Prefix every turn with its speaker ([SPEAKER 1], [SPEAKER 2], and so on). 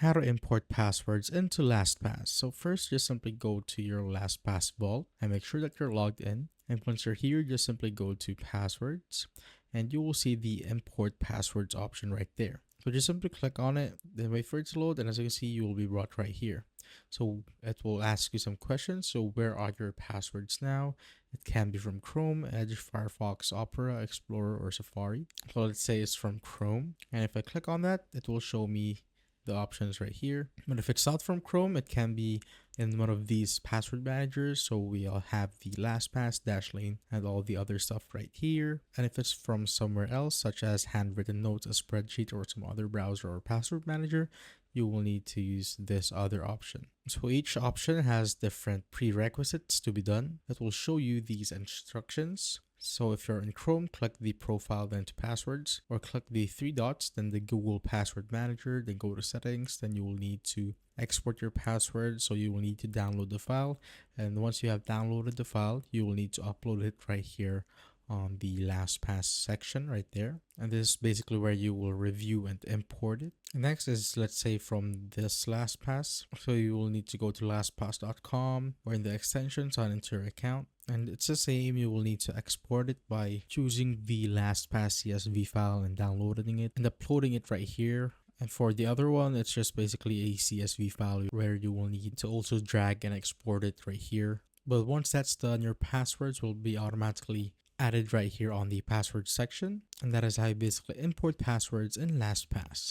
[SPEAKER 1] How to import passwords into LastPass. So first, just simply go to your LastPass vault and make sure that you're logged in. And once you're here, just simply go to passwords and you will see the import passwords option right there. So just simply click on it, then wait for it to load, and as you can see, you will be brought right here. So it will ask you some questions. So where are your passwords now? It can be from Chrome, Edge, Firefox, Opera, Explorer, or Safari. So let's say it's from Chrome. And if I click on that, it will show me the options right here. But if it's not from Chrome, it can be in one of these password managers. So we'll have the LastPass, Dashlane, and all the other stuff right here. And if it's from somewhere else, such as handwritten notes, a spreadsheet, or some other browser or password manager, you will need to use this other option. So each option has different prerequisites to be done. It will show you these instructions. So if you're in Chrome, click the profile, then to passwords, or click the three dots, then the Google Password Manager, then go to settings, then you will need to export your password. So you will need to download the file. And once you have downloaded the file, you will need to upload it right here on the LastPass section right there. And this is basically where you will review and import it. And next is, let's say, from this LastPass. So you will need to go to lastpass.com, or in the extension, sign into your account. And it's the same, you will need to export it by choosing the LastPass CSV file and downloading it and uploading it right here. And for the other one, it's just basically a CSV file where you will need to also drag and export it right here. But once that's done, your passwords will be automatically added right here on the password section. And that is how you basically import passwords in LastPass.